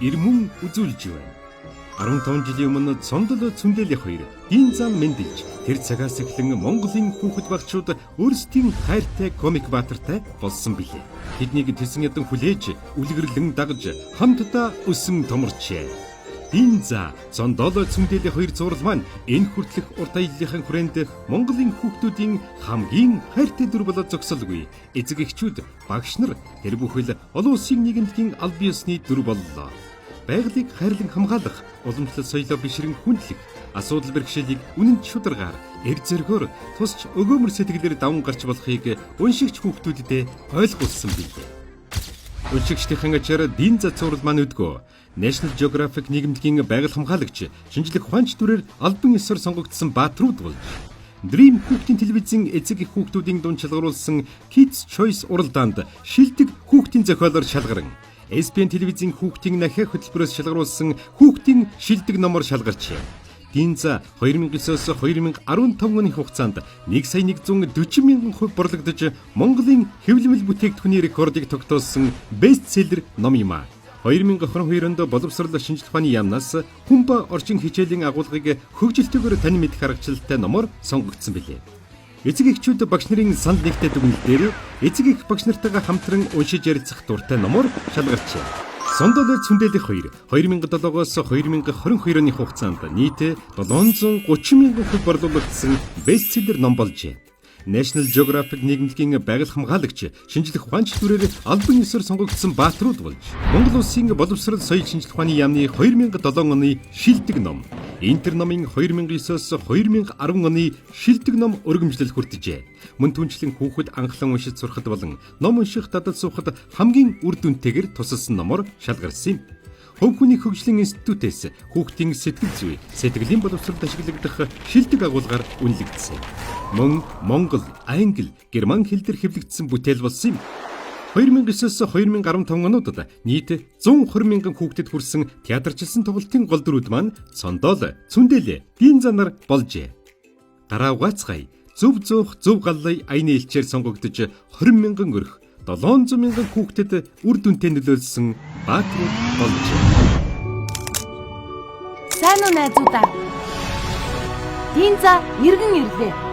ирмэн үзүүлж байна. 15 жилийн өмнө Цондол Цүндэлий хоёр дийн зам мэндэлж тэр цагаас эхлэн Монголын хүүхэд багчууд өөрсдийн хайртай комик баатартай болсон билээ. Тэднийг тэсэн ядан хүлээж, үлгэрлэн дагж хамтдаа өсөн томорчээ. Дийн за Цондол Цүндэлий хоёр зураг маань энэ хүртэлх урт аяллахын хүрээнд Монголын хүүхдүүдийн хамгийн хайртай дүр болоод зогсолгүй. Эцэг эхчүүд, багш нар тэр бүхэл олон улсын нийгэмдгийн аль биесны дүр боллоо. Байгалыг хайрлан хамгаалах, уламжлал соёлоо бишрэн хүндлэх, асуудал бэрхшээлийг үнэн шударгаар, эр зөргөөр тусч өгөөмөр сэтгэлээр даван гарч болохыг уншигч хүүхдүүдэд ойлгуулсан билээ. Уншигчдын ачаар дийн зацуурал маань өдгөө National Geographic нийгэмдгийн байгаль хамгаалагч, шинжлэх ухаанч дүрээр албан ёсоор сонгогдсон баатрууд болж Dream хүүхдийн телевизийн эцэг эх хүүхдүүдийн дунд шалгаруулсан Kids Choice уралдаанд шилдэг хүүхдийн зохиолоор шалгаран SPN телевизийн хүүхдийн нахиа хөтөлбөрөөс шалгаруулсан хүүхдийн шилдэг номоор шалгарчээ. Дийн за 2009-оос 2015 оны хугацаанд 1,140,000 хувь борлогдож Монголын хэвлэмэл бүтээгдэхүүний рекордыг тогтоосон бестселлер ном юм а. 2022 онд боловсрол шинжлэх ухааны яамнаас хүмба орчин хичээлийн агуулгыг хөгжилтэйгээр тань мэдэх аргачлалтай номоор сонгогдсон билээ. Эцэг эхчүүд багш нарын санал нэгтэй дүгнэлтээр эцэг эх багш нартайгаа хамтран уншиж ярилцах дуртай номоор шалгарчээ. Цондол Цүндэлий хоёр 2007-оос 2022 оны хугацаанд нийт 730,000 хувь борлуулагдсан бестселлер ном болжээ. National Geographic нийгэмдгийн байгаль хамгаалагч, шинжлэх ухаанч дүрээр албан ёсоор сонгогдсон баатрууд болж Монгол улсын боловсрол соёл шинжлэх ухааны яамны 2007 оны шилдэг ном, Интер номын 2009-оос 2010 оны шилдэг ном өргөмжлөл хүртэжээ. Мөн түнчлэн хүүхэд анхлан уншиж сурахад болон ном унших дадал суухад хамгийн үр дүнтэйгээр тусалсан номоор шалгарсан юм. Хөв хүний хөгжлийн институтээс хүүхдийн сэтгэл зүй, сэтгэлийн боловсролд ашиглагдах шилдэг агуулгаар үнэлэгдсэн. Мөн монгол, англи, герман хэлээр хэвлэгдсэн бүтээл болсон юм. 2009-оос 2015 онуудад нийт 120,000 хүүхдэд хүрсэн театрчилсан тоглолтын гол дүрүүд маань Цондол, Цүндэлий, дийн занаар болжээ. Гараа угаацгай, зөв зуух, зөв галлай аяны элчээр сонгогдож 20,000 өрх 700,000 хүүхдэд үр дүнтэй нөлөөлсөн баатрууд болжээ. Сайн уу найзуудаа? Дийн за иргэн ирлээ.